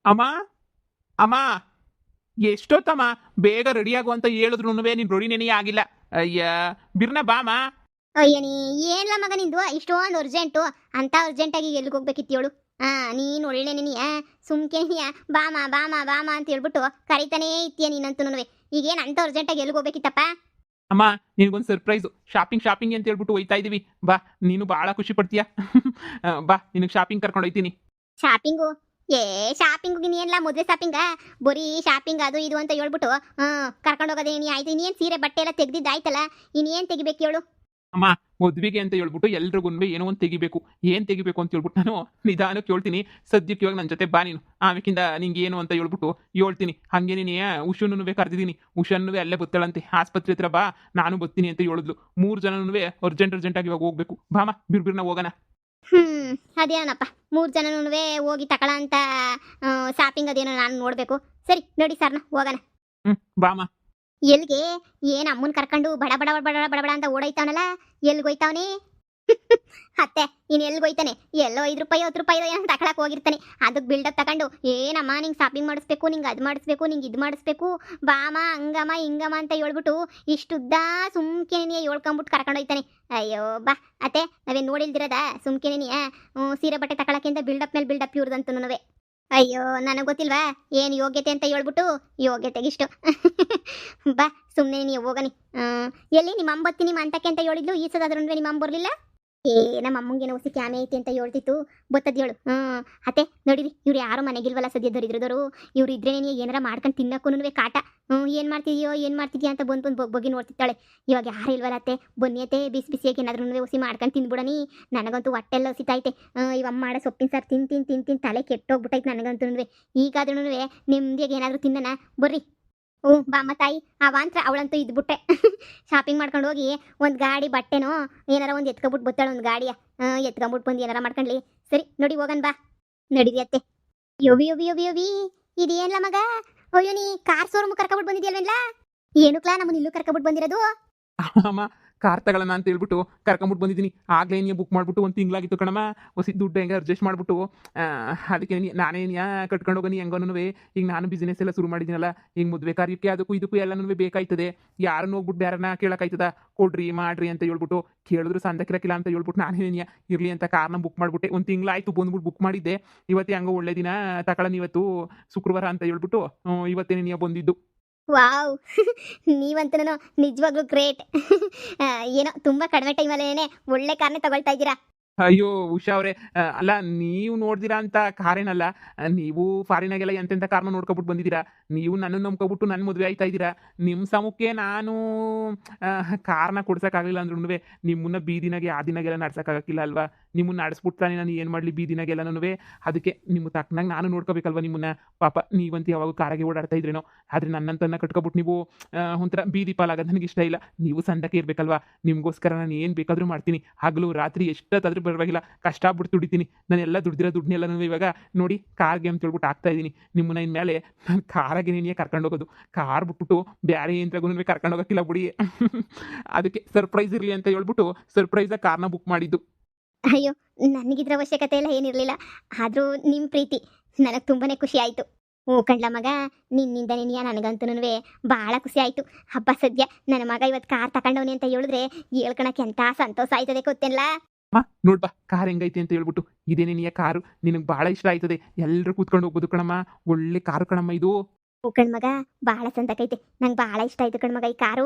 ಅಮ್ಮ ಅಮ್ಮ ಎಷ್ಟೊತ್ತಮ್ಮ ಬೇಗ ರೆಡಿಯಾಗು ಅಂತ ಹೇಳಿದ್ರು ನೀನು ರೆಡಿನೇ ಆಗಿಲ್ಲ. ಅಯ್ಯ ಬಿರ್ನ ಬಾಮ. ಅಯ್ಯನಿ ಏನ್ಲ ಮಗ ನಿಂದು ಇಷ್ಟೊಂದು ಅರ್ಜೆಂಟು ಅಂತ ಅರ್ಜೆಂಟಾಗಿ ಎಲ್ಲಿಗೆ ಹೋಗ್ಬೇಕಿತ್ತು ಹೇಳು. ನೀನು ಒಳ್ಳೆ ನೀನಿಯ ಸುಮ್ಕೆ ಬಾಮ ಬಾಮ ಬಾಮ ಅಂತ ಹೇಳ್ಬಿಟ್ಟು ಕರಿತಾನೇ ಇತ್ತೀಯ ನೀನಂತೂ. ಈಗೇನು ಅಂತ ಅರ್ಜೆಂಟಾಗಿ ಎಲ್ಲಿಗೆ ಹೋಗ್ಬೇಕಿತ್ತಪ್ಪ? ಅಮ್ಮ ನಿನಗೊಂದು ಸರ್ಪ್ರೈಸು, ಶಾಪಿಂಗ್ ಅಂತ ಹೇಳ್ಬಿಟ್ಟು ಹೋಯ್ತಾ ಇದೀವಿ. ಬಾ, ನೀನು ಭಾಳ ಖುಷಿ ಪಡ್ತೀಯ. ಬಾ, ನಿನಗೆ ಶಾಪಿಂಗ್ ಕರ್ಕೊಂಡು ಹೋಯ್ತೀನಿ. ಶಾಪಿಂಗು? ಏ ಶಾಪಿಂಗು ನೀನೆಲ್ಲ ಮದುವೆ ಶಾಪಿಂಗ? ಬರೀ ಶಾಪಿಂಗ್ ಅದು ಇದು ಅಂತ ಹೇಳ್ಬಿಟ್ಟು ಕರ್ಕೊಂಡು ಹೋಗೋದೇನಿ ಆಯ್ತು. ಇನ್ನೇನು ಸೀರೆ ಬಟ್ಟೆ ಎಲ್ಲ ತೆಗ್ದಿದ್ದಾಯ್ತಲ್ಲ, ಇನ್ನೇನು ತೆಗಿಬೇಕು ಹೇಳು? ಅಮ್ಮ ಮದುವೆಗೆ ಅಂತ ಹೇಳ್ಬಿಟ್ಟು ಎಲ್ರಿಗೂ ಏನೋ ಒಂದು ತೆಗಿಬೇಕು. ಏನು ತೆಗಿಬೇಕು ಅಂತ ಹೇಳ್ಬಿಟ್ಟು ನಾನು ನಿಧಾನಕ್ಕೆ ಹೇಳ್ತೀನಿ. ಸದ್ಯಕ್ಕೆ ಇವಾಗ ನನ್ನ ಜೊತೆ ಬಾ ನೀನು. ಆಮೇಕಿಂದ ನಿಂಗೆ ಏನು ಅಂತ ಹೇಳ್ಬಿಟ್ಟು ಹೇಳ್ತೀನಿ. ಹಾಗೆ ನೀನು ಉಷನ್ನು ಕರೆದಿದ್ದೀನಿ. ಉಷನ್ನು ಅಲ್ಲೇ ಬತ್ತಾಳಂತೆ ಆಸ್ಪತ್ರೆ ಹತ್ರ. ಬಾ, ನಾನು ಬರ್ತೀನಿ ಅಂತ ಹೇಳಿದ್ಲು. 3 ಜನನೂ ಅರ್ಜೆಂಟಾಗಿ ಇವಾಗ ಹೋಗ್ಬೇಕು. ಬಾಮ ಬಿರ್ಬಿರ್ನ ಹೋಗೋಣ. ಅದೇನಪ್ಪ 3 ಜನನೂ ಹೋಗಿ ತಗೊಳ ಅಂತ ಶಾಪಿಂಗ್ ಅದೇನೋ ನಾನು ನೋಡಬೇಕು. ಸರಿ ನೋಡಿ ಸರ್ನ ಹೋಗೋಣ. ಬಾಮ. ಎಲ್ಗೆ? ಏನ್ ಅಮ್ಮನ್ ಕರ್ಕೊಂಡು ಬಡ ಬಡ ಬಡ ಬಡ ಬಡ ಅಂತ ಓಡೈತಾವನಲ್ಲ, ಎಲ್ಗೋಯ್ತಾವನಿ? ಅತ್ತೆ ಇನ್ ಎಲ್ಗೋಯ್ತಾನೆ? ಎಲ್ಲೋ 5 ರೂಪಾಯಿ 10 ರೂಪಾಯಿ ಏನೋ ತಕೊಳಕ್ ಹೋಗಿರ್ತಾನೆ. ಅದಕ್ಕೆ ಬಿಲ್ಡಪ್ ತಗೊಂಡು ಏನಮ್ಮ ನಿಂಗೆ ಶಾಪಿಂಗ್ ಮಾಡಿಸ್ಬೇಕು, ನಿಂಗೆ ಅದು ಮಾಡಿಸ್ಬೇಕು, ನಿಂಗೆ ಇದು ಮಾಡಿಸ್ಬೇಕು, ಬಾಮ ಹಂಗಮ್ಮ ಹಿಂಗಮ್ಮ ಅಂತ ಹೇಳ್ಬಿಟ್ಟು ಇಷ್ಟುದ್ದ ಸುಮ್ಕೆನೆ ಹೇಳ್ಕೊಂಬಿಟ್ಟು ಕರ್ಕೊಂಡು ಹೋಯ್ತಾನೆ. ಅಯ್ಯೋ ಬಾ ಅತ್ತೆ, ನಾವೇನು ನೋಡಿಲ್ದಿರದ ಸುಮ್ಕೆನೆ ಸೀರೆ ಬಟ್ಟೆ ತಗೊಳಕ್ಕೆ ಅಂತ ಬಿಲ್ಡಪ್ ಮೇಲೆ ಬಿಲ್ಡಪ್ ಇವ್ರದಂತೂ. ಅಯ್ಯೋ ನನಗೆ ಗೊತ್ತಿಲ್ವಾ ಏನು ಯೋಗ್ಯತೆ ಅಂತ ಹೇಳ್ಬಿಟ್ಟು ಯೋಗ್ಯತೆಗಿಷ್ಟು. ಬಾ ಸುಮ್ಮನೆ ನೀವು ಹೋಗನಿ. ಎಲ್ಲಿ ನಿಮ್ಮ ಅಮ್ಮ ಬತ್ತೀನಿ ನಿಮ್ಮ ಅಂತಕ್ಕೆ ಅಂತ ಹೇಳಿದ್ಲು, ಈ ಸದಾದ್ರೂ ನಿಮ್ಮ ಅಮ್ಮ ಬರಲಿಲ್ಲ. ಏ ನಮ್ಮ ಅಮ್ಮಂಗೇನೋ ಹೊಸಿ ಕ್ಯಾಮೆ ಐತಿ ಅಂತ ಹೇಳ್ತಿತ್ತು, ಬತ್ತದ ಹೇಳು. ಅತ್ತೆ ನೋಡಿರಿ, ಇವ್ರು ಯಾರು ಮನೆಗಿಲ್ವಲ್ಲ ಸದ್ಯ ದರಿದ್ರದವರು. ಇವ್ರು ಇದ್ರೇನೇ ಏನಾರ ಮಾಡ್ಕೊಂಡು ತಿನ್ನಕ್ಕೂ ಕಾಟ. ಏನು ಮಾಡ್ತಿದ್ಯೋ ಅಂತ ಬಂದು ಬಗ್ಗಿ ನೋಡ್ತಿದ್ದಾಳೆ. ಇವಾಗ ಯಾರು ಇಲ್ವಲ್ಲ ಅತ್ತೆ, ಬನ್ನಿಯತ್ತೆ ಬಿಸಿ ಬಿಸಿಯಾಗಿ ಏನಾದ್ರೂ ಹೊಸಿ ಮಾಡ್ಕೊಂಡು ತಿಂದ್ಬಿಡನಿ. ನನಗಂತೂ ಹೊಟ್ಟೆಲ್ಲ ಹಸಿತೈತೆ. ಇವಮ್ಮ ಮಾಡೋ ಸೊಪ್ಪಿನ ಸಾರು ತಿನ್ ತಲೆ ಕೆಟ್ಟೋಗ್ಬಿಟ್ಟೈತೆ ನನಗಂತೂ. ಈಗಾದ್ರೂ ನೆಮ್ಮದಿಯಾಗಿ ಏನಾದರೂ ತಿನ್ನೋಣ ಬರ್ರಿ. ಬಾಮ್ಮ ತಾಯಿ ಅವಾಂತ್ರ ಅವಳಂತೂ ಇದ್ಬಿಟ್ಟೆ. ಶಾಪಿಂಗ್ ಮಾಡ್ಕೊಂಡು ಹೋಗಿ ಒಂದು ಗಾಡಿ ಬಟ್ಟೆನೋ ಏನಾರ ಒಂದು ಎತ್ಕೊಬಿಟ್ಟು ಬತ್ತಾಳೆ, ಒಂದು ಗಾಡಿಯ ಎತ್ಕೊಂಬಿಟ್ಟು ಬಂದು ಏನಾರ ಮಾಡ್ಕೊಂಡ್ಲಿ. ಸರಿ ನೋಡಿ ಹೋಗನ್ ಬಾ. ನಡೀರಿ ಅತ್ತೆ. ಯೋವಿ ಇದೇನ್ಲ ಮಗ? ಅಯ್ಯೋ ನೀ ಕಾರ್ ಶೋರೂಮ್ ಕರ್ಕೊಬಿಟ್ಟು ಬಂದಿದ್ಯಲ್ವೇನ್ಲ? ಏನಕ್ಲಾ ನಮ್ಮನ್ನ ಇಲ್ಲೂ ಕರ್ಕೊಬಿಟ್ಟು ಬಂದಿರೋದು? ಅಮ್ಮ ಕಾರ್ ತಗೊಳ್ಳೋಣ ಅಂತ ಹೇಳ್ಬಿಟ್ಟು ಕರ್ಕೊಂಬಿಟ್ಟು ಬಂದಿದ್ದೀನಿ. ಆಗಲೇ ನೀನು ಬುಕ್ ಮಾಡಿಬಿಟ್ಟು 1 ತಿಂಗಳಾಗಿತ್ತು ಕಣಮ್ಮ. ಹೊಸ ದುಡ್ಡು ಹೆಂಗೆ ಅಡ್ಜಸ್ಟ್ ಮಾಡಿಬಿಟ್ಟು ಅದಕ್ಕೆ ನಾನೇನು ಕಟ್ಕೊಂಡು ಹೋಗೋನಿ ಹೆಂಗೋನು. ಈಗ ನಾನು ಬಿಸ್ನೆಸ್ ಎಲ್ಲ ಶುರು ಮಾಡಿದ್ದೀನಲ್ಲ, ಈಗ ಮದುವೆ ಕಾರ್ಯಕ್ಕೆ ಅದಕ್ಕೂ ಇದಕ್ಕೂ ಎಲ್ಲನೂ ಬೇಕಾಯ್ತದೆ. ಯಾರನ್ನು ಹೋಗ್ಬಿಟ್ಟು ಬೇರೆನ ಕೇಳೋಕ್ಕಾಯ್ತದ? ಕೊಡ್ರಿ ಮಾಡ್ರಿ ಅಂತ ಹೇಳ್ಬಿಟ್ಟು ಕೇಳಿದ್ರು ಸಂದಕ್ಕಿರಕ್ಕಿಲ್ಲ ಅಂತ ಹೇಳ್ಬಿಟ್ಟು ನಾನೇನು ಇರಲಿ ಅಂತ ಕಾರ್ನ ಬುಕ್ ಮಾಡಿಬಿಟ್ಟೆ. 1 ತಿಂಗಳಾಯ್ತು ಬಂದ್ಬಿಟ್ಟು ಬುಕ್ ಮಾಡಿದ್ದೆ. ಇವತ್ತು ಹೆಂಗೋ ಒಳ್ಳೆ ದಿನ ತಗೊಳ್ಳೋಣ, ಇವತ್ತು ಶುಕ್ರವಾರ ಅಂತ ಹೇಳ್ಬಿಟ್ಟು ಇವತ್ತೇನೇ ಬಂದಿದ್ದು. ವಾವ್ ನೀವಂತೂ ನಿಜವಾಗ್ಲೂ ಗ್ರೇಟ್. ಏನೋ ತುಂಬ ಕಡಿಮೆ ಟೈಮಲ್ಲೇನೆ ಒಳ್ಳೆ ಕಾರ್ನೇ ತಗೊಳ್ತಾ ಇದ್ದೀರಾ. ಅಯ್ಯೋ ಉಷಾ ಅವರೇ, ಅಲ್ಲ ನೀವು ನೋಡ್ದಿರಾ ಅಂತ ಕಾರೇನಲ್ಲ. ನೀವು ಫಾರಿನಾಗೆಲ್ಲ ಎಂತೆಂಥ ಕಾರ್ನ ನೋಡ್ಕೊಬಿಟ್ಟು ಬಂದಿದ್ದೀರಾ. ನೀವು ನನ್ನನ್ನು ನಂಬ್ಕೊಬಿಟ್ಟು ನನ್ನ ಮದುವೆ ಆಯ್ತಾ ಇದ್ದೀರಾ. ನಿಮ್ಮ ಸಮಕ್ಕೆ ನಾನು ಕಾರ್ನ ಕೊಡ್ಸೋಕ್ಕಾಗಲಿಲ್ಲ ಅಂದ್ರೂ ನಿಮ್ಮನ್ನ ಬೀದಿನಾಗೆ ಆ ದಿನಾಗೆಲ್ಲ ನಡ್ಸೋಕ್ಕಾಗಕ್ಕಿಲ್ಲ ಅಲ್ವಾ. ನಿಮ್ಮನ್ನ ನಡೆಸ್ಬಿಡ್ತಾನೆ ನಾನು ಏನು ಮಾಡಲಿ ಬೀದಿನಾಗೆಲ್ಲನೂ. ಅದಕ್ಕೆ ನಿಮ್ಮ ತಕ್ಕನಾಗ ನಾನು ನೋಡ್ಕೋಬೇಕಲ್ವ ನಿಮ್ಮನ್ನ. ಪಾಪ ನೀವಂತ ಯಾವಾಗ ಕಾರಾಗೆ ಓಡಾಡ್ತಾ ಇದ್ರೇನೋ, ಆದರೆ ನನ್ನಂತನ್ನ ಕಟ್ಕೊಬಿಟ್ಟು ನೀವು ಒಂಥರ ಬೀದಿ ಪಾಲಾಗೋದು ನನಗೆ ಇಷ್ಟ ಇಲ್ಲ. ನೀವು ಸಂದಕ್ಕೆ ಇರಬೇಕಲ್ವಾ. ನಿಮಗೋಸ್ಕರ ನಾನು ಏನು ಬೇಕಾದರೂ ಮಾಡ್ತೀನಿ. ಹಗಲು ರಾತ್ರಿ ಎಷ್ಟೊತ್ತಾದ್ರೂ ಪರವಾಗಿಲ್ಲ, ಕಷ್ಟಪಟ್ಟು ದುಡಿತೀನಿ. ನಾನೆಲ್ಲ ದುಡ್ದಿರೋ ದುಡ್ಡನ್ನೆಲ್ಲ ಇವಾಗ ನೋಡಿ ಕಾರ್ಗೆ ಅಂತ ಹೇಳ್ಬಿಟ್ಟು ಆಗ್ತಾ ಇದ್ದೀನಿ. ನಿಮ್ಮನ್ನ ಇನ್ಮೇಲೆ ನಾನು ಕಾರಾಗೆ ನೀನೇ ಕರ್ಕೊಂಡು ಹೋಗೋದು. ಕಾರ್ ಬಿಟ್ಬಿಟ್ಟು ಬೇರೆ ಯಂತ್ರಗೂ ಕರ್ಕೊಂಡು ಹೋಗೋಕ್ಕಿಲ್ಲ ಬಿಡಿ. ಅದಕ್ಕೆ ಸರ್ಪ್ರೈಸ್ ಇರಲಿ ಅಂತ ಹೇಳ್ಬಿಟ್ಟು ಸರ್ಪ್ರೈಸಾಗಿ ಕಾರ್ನ ಬುಕ್ ಮಾಡಿದ್ದು. ಅಯ್ಯೋ ನನಗಿದ್ರ ಅವಶ್ಯಕತೆ ಎಲ್ಲ ಏನಿರಲಿಲ್ಲ. ಆದರೂ ನಿಮ್ಮ ಪ್ರೀತಿ ನನಗೆ ತುಂಬಾ ಖುಷಿ ಆಯಿತು. ಕಣ್ಲ ಮಗ, ನಿನ್ನಿಂದ ನನಗಂತೂ ಭಾಳ ಖುಷಿ ಆಯಿತು. ಹಬ್ಬ ಸದ್ಯ ನನ್ನ ಮಗ ಇವತ್ತು ಕಾರ್ ತಗೊಂಡವನಿ ಅಂತ ಹೇಳಿದ್ರೆ ಹೇಳ್ಕೊಳಕ್ಕೆ ಎಂಥ ಸಂತೋಷ ಆಯ್ತದೆ ಗೊತ್ತೇನಲ್ಲ. ನೋಡ್ಬಾ ಕಾರ್ ಹೆಂಗೈತೆ ಅಂತ ಹೇಳ್ಬಿಟ್ಟು. ಇದೇನೇ ನೀ ಕಾರು ನಿನಗೆ ಭಾಳ ಇಷ್ಟ ಆಯ್ತದೆ. ಎಲ್ಲರೂ ಕೂತ್ಕೊಂಡು ಹೋಗ್ಬೋದು ಕಣಮ್ಮ. ಒಳ್ಳೆ ಕಾರು ಕಣಮ್ಮ ಇದು. ಕಣ್ಮಗ ಭಾಳ ಸಂತಕೈತೆ, ನಂಗೆ ಭಾಳ ಇಷ್ಟ ಆಯ್ತು ಕಣ್ಮಗ ಈ ಕಾರು.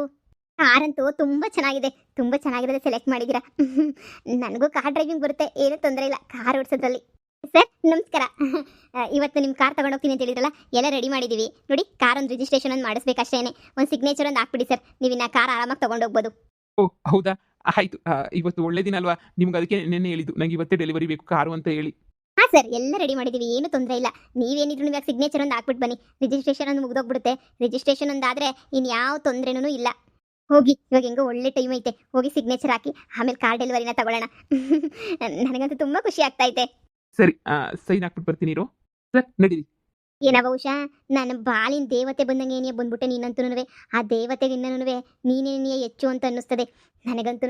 ಕಾರಂತೂ ತುಂಬ ಚೆನ್ನಾಗಿದೆ, ತುಂಬ ಚೆನ್ನಾಗಿರೋದು ಸೆಲೆಕ್ಟ್ ಮಾಡಿದ್ದೀರಾ. ನನಗೂ ಕಾರ್ ಡ್ರೈವಿಂಗ್ ಬರುತ್ತೆ, ಏನೂ ತೊಂದರೆ ಇಲ್ಲ ಕಾರ್ ಓಡಿಸೋದ್ರಲ್ಲಿ. ಸರ್ ನಮಸ್ಕಾರ. ಇವತ್ತು ನಿಮ್ಮ ಕಾರ್ ತಗೊಂಡೋಗ್ತೀನಿ ಅಂತ ಹೇಳಿದ್ರಲ್ಲ, ಎಲ್ಲ ರೆಡಿ ಮಾಡಿದ್ದೀವಿ ನೋಡಿ. ಕಾರ್ ಒಂದು ರಿಜಿಸ್ಟ್ರೇಷನ್ ಒಂದು ಮಾಡಿಸ್ಬೇಕಷ್ಟೇನೆ. ಒಂದು ಸಿಗ್ನೇಚರ್ ಒಂದು ಹಾಕ್ಬಿಡಿ ಸರ್, ನೀವು ಇನ್ನು ಕಾರ್ ಆರಾಮಾಗಿ ತೊಗೊಂಡೋಗ್ಬೋದು. ಓ ಹೌದಾ, ಆಯಿತು. ಇವತ್ತು ಒಳ್ಳೆ ದಿನ ಅಲ್ವಾ, ನಿಮ್ಗೆ ಅದಕ್ಕೆ ನೆನ್ನೆ ಹೇಳಿದ್ದು ನಂಗೆ ಇವತ್ತೇ ಡೆಲಿವರಿ ಬೇಕು ಕಾರು ಅಂತ ಹೇಳಿ. ಹಾಂ ಸರ್, ಎಲ್ಲ ರೆಡಿ ಮಾಡಿದ್ದೀವಿ, ಏನು ತೊಂದರೆ ಇಲ್ಲ. ನೀವೇನಿದ್ರು ಇವಾಗ ಸಿಗ್ನೇಚರ್ ಒಂದು ಹಾಕ್ಬಿಟ್ಟು ಬನ್ನಿ. ರಿಜಿಸ್ಟ್ರೇಷನ್ ಒಂದು ಮುಗ್ದೋಗ್ಬಿಡುತ್ತೆ. ರಿಜಿಸ್ಟ್ರೇಷನ್ ಒಂದಾದರೆ ಇನ್ಯಾವ ತೊಂದರೆನೂ ಇಲ್ಲ. ಹೋಗಿ ಇವಾಗ ಹೆಂಗೋ ಒಳ್ಳೆ ಟೈಮ್ ಐತೆ, ಹೋಗಿ ಸಿಗ್ನೇಚರ್ ಹಾಕಿ ಆಮೇಲೆ ಕಾರ್ ಡೆಲಿವರಿನ ತಗೊಳ್ಳೋಣ. ನನಗಂತೂ ತುಂಬ ಖುಷಿ ಆಗ್ತಾ ಐತೆ. ಸರಿ, ಸೈನ್ ಹಾಕ್ಬಿಟ್ಟು ಬರ್ತೀನಿ ಇರು. ಸರ್ ನಡೀರಿ. ಏನವ ಉಷಾ, ನನ್ನ ಬಾಳಿನ ದೇವತೆ ಬಂದಂಗೆ ಏನಿಯ ಬಂದ್ಬಿಟ್ಟೆ ನೀನಂತೂ. ಆ ದೇವತೆಗೆ ಇನ್ನೂ ನೀನೇ ಹೆಚ್ಚು ಅಂತ ಅನ್ನಿಸ್ತದೆ ನನಗಂತೂ.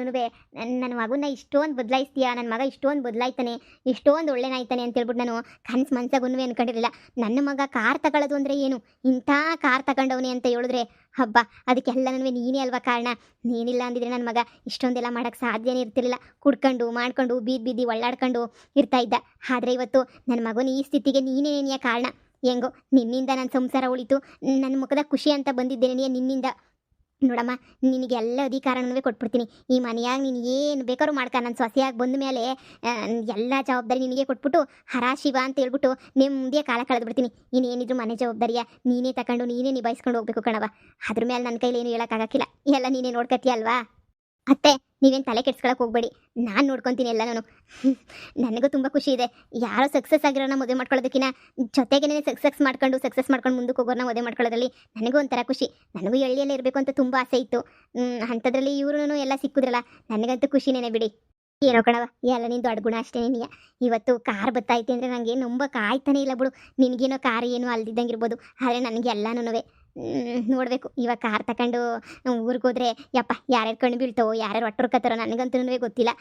ನನ್ನ ಮಗನ ಇಷ್ಟೊಂದು ಬದಲಾಯಿಸ್ತೀಯಾ, ನನ್ನ ಮಗ ಇಷ್ಟೊಂದು ಬದಲಾಯ್ತಾನೆ, ಇಷ್ಟೊಂದು ಒಳ್ಳೆನಾಯ್ತಾನೆ ಅಂತ ಹೇಳ್ಬಿಟ್ಟು ನಾನು ಕನ್ಸು ಮನ್ಸಾಗೂ ಅನ್ಕೊಂಡಿರಲಿಲ್ಲ. ನನ್ನ ಮಗ ಕಾರ್ ತಗೊಳ್ಳೋದು ಅಂದರೆ ಏನು, ಇಂಥ ಕಾರ್ ತಗೊಂಡವನೇ ಅಂತ ಹೇಳಿದ್ರೆ ಹಬ್ಬ, ಅದಕ್ಕೆಲ್ಲನೂ ನೀನೇ ಅಲ್ವಾ ಕಾರಣ. ನೀನಿಲ್ಲ ಅಂದಿದ್ರೆ ನನ್ನ ಮಗ ಇಷ್ಟೊಂದೆಲ್ಲ ಮಾಡೋಕ್ಕೆ ಸಾಧ್ಯನೇ ಇರ್ತಿರ್ಲಿಲ್ಲ. ಕುಡ್ಕೊಂಡು ಮಾಡ್ಕೊಂಡು ಬೀದಿ ಒಳ್ಳಾಡ್ಕೊಂಡು ಇರ್ತಾ ಇದ್ದ. ಆದರೆ ಇವತ್ತು ನನ್ನ ಮಗನ ಈ ಸ್ಥಿತಿಗೆ ನೀನೇನೆಯ ಕಾರಣ. ಹೆಂಗೋ ನಿನ್ನಿಂದ ನನ್ನ ಸಂಸಾರ ಉಳಿತು, ನನ್ನ ಮುಖದ ಖುಷಿ ಅಂತ ಬಂದಿದ್ದೇನೆ ನಿನ್ನಿಂದ. ನೋಡಮ್ಮ, ನಿನಗೆ ಎಲ್ಲ ಅಧಿಕಾರನೂ ಕೊಟ್ಬಿಡ್ತೀನಿ. ಈ ಮನೆಯಾಗ ನೀನು ಏನು ಬೇಕಾದ್ರೂ ಮಾಡ್ಕ. ನನ್ನ ಸೊಸೆಯಾಗಿ ಬಂದ ಮೇಲೆ ಎಲ್ಲ ಜವಾಬ್ದಾರಿ ನಿನಗೆ ಕೊಟ್ಬಿಟ್ಟು ಹರಾ ಶಿವ ಅಂತ ಹೇಳ್ಬಿಟ್ಟು ನೆಮ್ಮದಿಯ ಕಾಲ ಕಳೆದ್ಬಿಡ್ತೀನಿ. ಇನ್ನೇನಿದ್ರು ಮನೆ ಜವಾಬ್ದಾರಿಯ ನೀನೇ ತಗೊಂಡು ನೀನೇ ನಿಭಾಯಿಸ್ಕೊಂಡು ಹೋಗ್ಬೇಕು ಕಣವ. ಅದ್ರ ಮೇಲೆ ನನ್ನ ಕೈಲಿ ಏನು ಹೇಳೋಕ್ಕಾಗಕ್ಕಿಲ್ಲ, ಎಲ್ಲ ನೀನೇ ನೋಡ್ಕತ್ತೀಯ ಅಲ್ವಾ. ಅತ್ತೆ, ನೀವೇನು ತಲೆ ಕೆಡ್ಸ್ಕೊಳಕ್ಕೆ ಹೋಗ್ಬೇಡಿ, ನಾನು ನೋಡ್ಕೊತೀನಿ ಎಲ್ಲ. ನಾನು ನನಗೂ ತುಂಬ ಖುಷಿ ಇದೆ. ಯಾರೋ ಸಕ್ಸಸ್ ಆಗಿರೋನ ಮದುವೆ ಮಾಡ್ಕೊಳ್ಳೋದಕ್ಕಿಂತ ಜೊತೆಗೇನೆ ಸಕ್ಸಸ್ ಮಾಡ್ಕೊಂಡು ಮುಂದಕ್ಕೆ ಹೋಗೋರನ್ನ ಮದುವೆ ಮಾಡ್ಕೊಳ್ಳೋದ್ರಲ್ಲಿ ನನಗೂ ಒಂಥರ ಖುಷಿ. ನನಗೂ ಎಳ್ಳಿಯಲ್ಲೇ ಇರಬೇಕು ಅಂತ ತುಂಬ ಆಸೆ ಇತ್ತು. ಅಂಥದ್ರಲ್ಲಿ ಇವ್ರೂ ಎಲ್ಲ ಸಿಕ್ಕಿದ್ರಲ್ಲ, ನನಗಂತೂ ಖುಷಿನೇನೆ ಬಿಡಿ. ಏನೋ ಕಣವ, ಎಲ್ಲ ನಿಂದು ದೊಡ್ಡ ಗುಣ ಅಷ್ಟೇ ನೀಯ. ಇವತ್ತು ಕಾರ್ ಬತ್ತೈತೆ ಅಂದರೆ ನನಗೆ ನಂಬಕ್ಕೆ ಆಯ್ತಾನೆ ಇಲ್ಲ ಬಿಡು. ನಿನಗೇನೋ ಕಾರ್ ಏನೋ ಅಲ್ದಿದ್ದಂಗೆ ಇರ್ಬೋದು, ಆದರೆ ನನಗೆ ಎಲ್ಲನೂ ನೋಡಬೇಕು. ಇವಾಗ ಕಾರ್ ತಗೊಂಡು ಊರಿಗೆ ಹೋದ್ರೆ ಯಪ್ಪ ಯಾರ್ಯಾರು ಕಣ್ಣು ಬೀಳ್ತಾವೋ, ಯಾರ್ಯಾರು ಒಟ್ಟರ್ಕತ್ತಾರೋ ನನಗಂತೂ ಗೊತ್ತಿಲ್ಲ.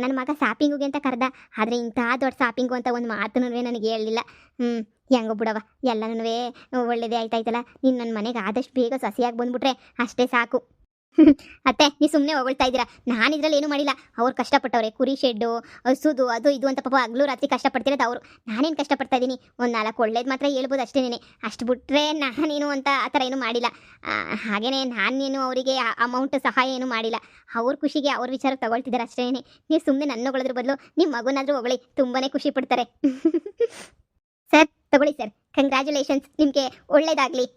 ನನ್ನ ಮಗ ಶಾಪಿಂಗಿಗೆ ಅಂತ ಕರೆದ, ಆದರೆ ಇಂಥ ದೊಡ್ಡ ಶಾಪಿಂಗು ಅಂತ ಒಂದು ಮಾತು ನನಗೆ ಹೇಳಲಿಲ್ಲ. ಹೆಂಗೋ ಬಿಡವ, ಎಲ್ಲನೂ ಒಳ್ಳೇದೇ ಆಯ್ತಾಯ್ತಲ್ಲ. ನೀನು ನನ್ನ ಮನೆಗೆ ಆದಷ್ಟು ಬೇಗ ಸಸಿಯಾಗಿ ಬಂದ್ಬಿಟ್ರೆ ಅಷ್ಟೇ ಸಾಕು. ಅತ್ತೆ, ನೀವು ಸುಮ್ಮನೆ ಹೊಗಳ್ತಾ ಇದ್ದೀರಾ. ನಾನು ಇದ್ರಲ್ಲಿ ಏನೂ ಮಾಡಿಲ್ಲ. ಅವ್ರು ಕಷ್ಟಪಟ್ಟವ್ರೆ, ಕುರಿ ಶೆಡ್ಡು, ಹಸುದು, ಅದು ಇದು ಅಂತ ಪಾಪ ಹಗಲು ರಾತ್ರಿ ಕಷ್ಟಪಡ್ತಿರೋದು ಅವರು. ನಾನೇನು ಕಷ್ಟಪಡ್ತಾ ಇದ್ದೀನಿ, ಒಂದು 4 ಒಳ್ಳೇದು ಮಾತ್ರ ಹೇಳ್ಬೋದು ಅಷ್ಟೇನೆ. ಅಷ್ಟು ಬಿಟ್ಟರೆ ನಾನೇನು ಅಂತ ಆ ಥರ ಏನೂ ಮಾಡಿಲ್ಲ. ಹಾಗೆಯೇ ನಾನೇನು ಅವರಿಗೆ ಅಮೌಂಟ್ ಸಹಾಯ ಏನೂ ಮಾಡಿಲ್ಲ. ಅವ್ರ ಖುಷಿಗೆ ಅವ್ರ ವಿಚಾರಕ್ಕೆ ತಗೊಳ್ತಿದ್ದಾರೆ ಅಷ್ಟೇನೆ. ನೀವು ಸುಮ್ಮನೆ ನನ್ನ ಹೊಗಳೋದ್ರ ಬದಲು ನಿಮ್ಮ ಮಗುನಾದರೂ ಹೊಗಳಿ, ತುಂಬಾ ಖುಷಿ ಪಡ್ತಾರೆ. ಸರ್ ತಗೊಳ್ಳಿ ಸರ್, ಕಂಗ್ರ್ಯಾಚುಲೇಷನ್ಸ್, ನಿಮಗೆ ಒಳ್ಳೇದಾಗಲಿ.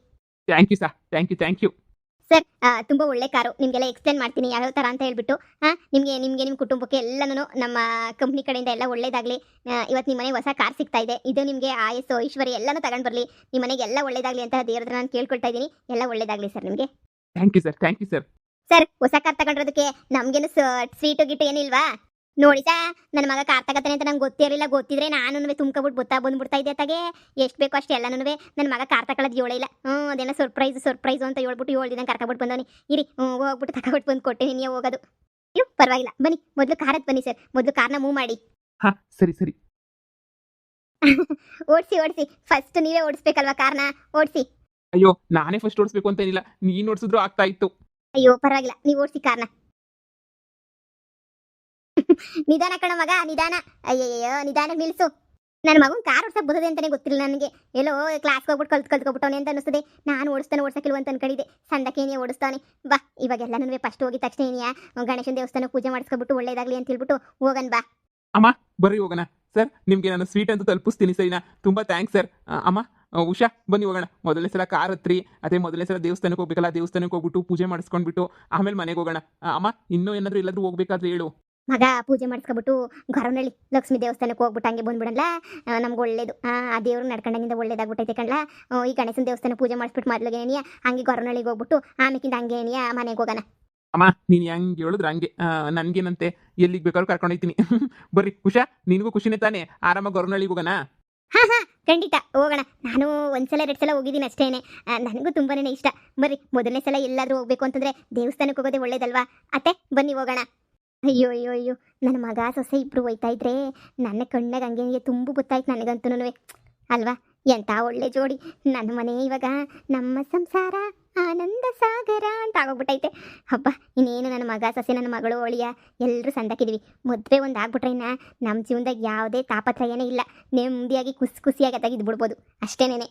Thank you sir, thank you. Sir, ತುಂಬ ಒಳ್ಳೆ ಕಾರು. ನಿಮಗೆಲ್ಲ ಎಕ್ಸ್ಪ್ಲೇನ್ ಮಾಡ್ತೀನಿ ಯಾವ್ಯಾವ ಥರ ಅಂತ ಹೇಳ್ಬಿಟ್ಟು. ನಿಮಗೆ ನಿಮ್ಮ ಕುಟುಂಬಕ್ಕೆ ಎಲ್ಲನೂ ನಮ್ಮ ಕಂಪ್ನಿ ಕಡೆಯಿಂದ ಎಲ್ಲ ಒಳ್ಳೇದಾಗಲಿ. ಇವತ್ತು ನಿಮ್ಮ ಮನೆಗೆ ಹೊಸ ಕಾರ್ ಸಿಗ್ತಾ ಇದೆ. ಇದು ನಿಮಗೆ ಆಯಸ್ಸು ಐಶ್ವರ್ಯ ಎಲ್ಲನೂ ತಗೊಂಡು ಬರಲಿ. ನಿಮ್ಮ ಮನೆಗೆ ಎಲ್ಲ ಒಳ್ಳೇದಾಗಲಿ ಅಂತ ದೇವ್ರ ಹತ್ರ ನಾನು ಕೇಳ್ಕೊಳ್ತಾ ಇದ್ದೀನಿ. ಎಲ್ಲ ಒಳ್ಳೇದಾಗಲಿ ಸರ್ ನಿಮಗೆ. Thank you sir. ಸರ್, ಹೊಸ ಕಾರ್ ತಗೊಂಡಿರೋದಕ್ಕೆ ನಮಗೇನು ಸ್ವೀಟು ಗಿಟ್ಟು ಏನಿಲ್ವಾ? ನೋಡಿ ಸಾ, ನನ್ನ ಮಗ ಕಾರ್ ತಗತಾನೆ ಅಂತ ನಂಗೆ ಗೊತ್ತಿರಲಿಲ್ಲ. ಗೊತ್ತಿದ್ರೆ ನಾನು ತುಂಬ್ಕೊಬಿಟ್ಟು ಬಂದ್ಬಿಡ್ತಾ ಇದ್ದೆ ತಗೆ. ಎಷ್ಟು ಬೇಕೋ ಅಷ್ಟು ಎಲ್ಲನೂ ನನ್ನ ಮಗ ಕಾರ್ ತಗೊಳ್ಳೋದು ಹೇಳೇ ಇಲ್ಲ. ಅದೇನೋ ಸರ್ಪ್ರೈಸು ಅಂತ ಹೇಳ್ಬಿಟ್ಟು 7 ದಿನ ಕರ್ಕೊಬಿಟ್ಟು ಬಂದವನಿ. ಇರಿ, ಹೋಗ್ಬಿಟ್ಟು ತಗೊಬಿಟ್ಟು ಬಂದು ಕೊಟ್ಟೆ, ನೀನೇ ಹೋಗೋದು. ಇರು, ಪರವಾಗಿಲ್ಲ, ಬನ್ನಿ ಮೊದಲು ಕಾರಕ್ಕೆ ಬನ್ನಿ ಸರ್. ಮೊದಲು ಕಾರ್ನ ಮೂವ್ ಮಾಡಿ. ಹಾಂ, ಸರಿ. ಓಡಿಸಿ, ಫಸ್ಟ್ ನೀವೇ ಓಡಿಸ್ಬೇಕಲ್ವಾ ಕಾರ್ನ, ಓಡಿಸಿ. ಅಯ್ಯೋ, ನಾನೇ ಫಸ್ಟ್ ಓಡಿಸ್ಬೇಕು ಅಂತ ಏನಿಲ್ಲ, ನೀನು ಓಡಿಸಿದ್ರು ಆಗ್ತಾ ಇತ್ತು. ಅಯ್ಯೋ ಪರವಾಗಿಲ್ಲ, ನೀವು ಓಡಿಸಿ ಕಾರ್ನ. ನಿಧಾನ ಕಣ ಮಗ, ನಿಧಾನ. ಅಯ್ಯಯ್ಯೋ, ನಿಧಾನ ನಿಲ್ಸು. ನನ್ನ ಮಗನ ಕಾರ್ ಓಡ್ಸಕ್ ಬರ್ತದೆ ಅಂತಾನೆ ಗೊತ್ತಿಲ್ಲ ನನಗೆ. ಎಲ್ಲೋ ಕ್ಲಾಸ್ಗೆ ಹೋಗ್ಬಿಟ್ಟು ಕಲ್ತ್ಕೊಬಿಟ್ಟವನೆ ಅಂತ ಅನಿಸ್ತದೆ. ನಾನು ಓಡಿಸ್ಕಿಲ್ವ ಅಂತ ಅನ್ಕೊಂಡಿದ್ದೆ. ಸಂದಕ್ಕೇನಿಯ ಓಡಿಸ್ತಾನೆ. ಬಾ, ಇವಾಗೆಲ್ಲ ಫಸ್ಟ್ ಹೋಗಿ ತಕ್ಷಣ ಏನಿಯಾ ಗಣೇಶನ ದೇವಸ್ಥಾನ ಪೂಜೆ ಮಾಡಿಸ್ಕೊಬಿಟ್ಟು ಒಳ್ಳೇದಾಗ್ಲಿ ಅಂತ ಹೇಳ್ಬಿಟ್ಟು ಹೋಗನ್ ಬಾ. ಅಮ್ಮ ಬರ್ರಿ ಹೋಗೋಣ. ಸರ್, ನಿಮಗೆ ನಾನು ಸ್ವೀಟ್ ಅಂತೂ ತಲುಪಿಸ್ತೀನಿ ಸರಿನಾ? ತುಂಬ ಥ್ಯಾಂಕ್ಸ್ ಸರ್. ಅಮ್ಮ, ಉಷಾ ಬನ್ನಿ ಹೋಗೋಣ. ಮೊದಲನೇ ಸಲ ಕಾರ್ ಹತ್ರಿ, ಅದೇ ಮೊದಲನೇ ಸಲ ದೇವಸ್ಥಾನಕ್ಕೆ ಹೋಗ್ಬೇಕಲ್ಲ, ದೇವಸ್ಥಾನಕ್ಕೆ ಹೋಗ್ಬಿಟ್ಟು ಪೂಜೆ ಮಾಡಿಸ್ಕೊಂಡ್ಬಿಟ್ಟು ಆಮೇಲೆ ಮನೆಗೆ ಹೋಗೋಣ. ಅಮ್ಮ, ಇನ್ನೂ ಏನಾದರೂ ಎಲ್ಲಾದರೂ ಹೋಗ್ಬೇಕಾದ್ರೆ ಹೇಳು. ಮಗ ಪೂಜೆ ಮಾಡಿಸ್ಕೊಬಿಟ್ಟು ಗೊರವನಹಳ್ಳಿ ಲಕ್ಷ್ಮೀ ದೇವಸ್ಥಾನಕ್ಕೆ ಹೋಗ್ಬಿಟ್ಟು ಹಂಗೆ ಬಂದ್ಬಿಡಲ್ಲ, ನಮ್ಗೆ ಒಳ್ಳೇದು. ಆ ದೇವ್ರು ನಡ್ಕೊಂಡಂಗಿಂದ ಒಳ್ಳೇದಾಗ್ಬಿಟ್ಟೈತೆ ಕಣ್ಲ. ಈ ಗಣೇಶನ ದೇವಸ್ಥಾನ ಪೂಜೆ ಮಾಡಿಸ್ಬಿಟ್ಟು ಮೊದಲಿಗೆ ಏನಿಯ ಹಂಗೆ ಗೊರವನಹಳ್ಳಿಗೆ ಹೋಗ್ಬಿಟ್ಟು ಆಮೇಕಿಂದ ಹಂಗೆ ಏನಿಯ ಮನೆಗೆ ಹೋಗೋಣ. ಅಮ್ಮ, ನೀನು ಹೆಂಗೆ ಹೇಳಿದ್ರೆ ಹಂಗೆ. ನನಗೇನಂತೆ, ಎಲ್ಲಿಗೆ ಬೇಕಾದ್ರೂ ಕರ್ಕೊಂಡೋಗ್ತೀನಿ. ಬರ್ರಿ ಉಷಾ, ನಿನಗೂ ಖುಷಿನೇ ತಾನೇ? ಆರಾಮಾಗಿ ಗೊರವನಹಳ್ಳಿಗೆ ಹೋಗೋಣ. ಹಾಂ ಖಂಡಿತ ಹೋಗೋಣ. ನಾನು 1 ಸಲ 2 ಸಲ ಹೋಗಿದ್ದೀನಿ ಅಷ್ಟೇನೆ. ನನಗೂ ತುಂಬಾನೇ ಇಷ್ಟ. ಬರ್ರಿ, ಮೊದಲನೇ ಸಲ ಎಲ್ಲಾದರೂ ಹೋಗ್ಬೇಕು ಅಂತಂದ್ರೆ ದೇವಸ್ಥಾನಕ್ಕೆ ಹೋಗೋದೇ ಒಳ್ಳೇದಲ್ವಾ? ಅತ್ತೆ ಬನ್ನಿ ಹೋಗೋಣ. ಅಯ್ಯೋ, ನನ್ನ ಮಗ ಸೊಸೆ ಇಬ್ರು ಹೋಯ್ತಾ ಇದ್ರೆ ನನ್ನ ಕಣ್ಣಾಗ ಹಂಗೆ ತುಂಬು ಗೊತ್ತಾಯ್ತು ನನಗಂತೂ ಅಲ್ವಾ? ಎಂಥ ಒಳ್ಳೆ ಜೋಡಿ. ನನ್ನ ಮನೆ ಇವಾಗ ನಮ್ಮ ಸಂಸಾರ ಆನಂದ ಸಾಗರ ಅಂತ ಆಗೋಗ್ಬಿಟ್ಟೈತೆ. ಹಬ್ಬ, ಇನ್ನೇನು ನನ್ನ ಮಗ ಸೊಸೆ, ನನ್ನ ಮಗಳು ಒಳಿಯ ಎಲ್ಲರೂ ಸಂದಕ್ಕಿದ್ವಿ. ಮದುವೆ ಒಂದು ಆಗ್ಬಿಟ್ರೆ ನಮ್ಮ ಜೀವನದಾಗ ಯಾವುದೇ ತಾಪತ್ರಯನೇ ಇಲ್ಲ. ನೆಮ್ಮದಿಯಾಗಿ ಖುಷಿಯಾಗಿ ತೆಗೆದು ಬಿಡ್ಬೋದು ಅಷ್ಟೇನೆ.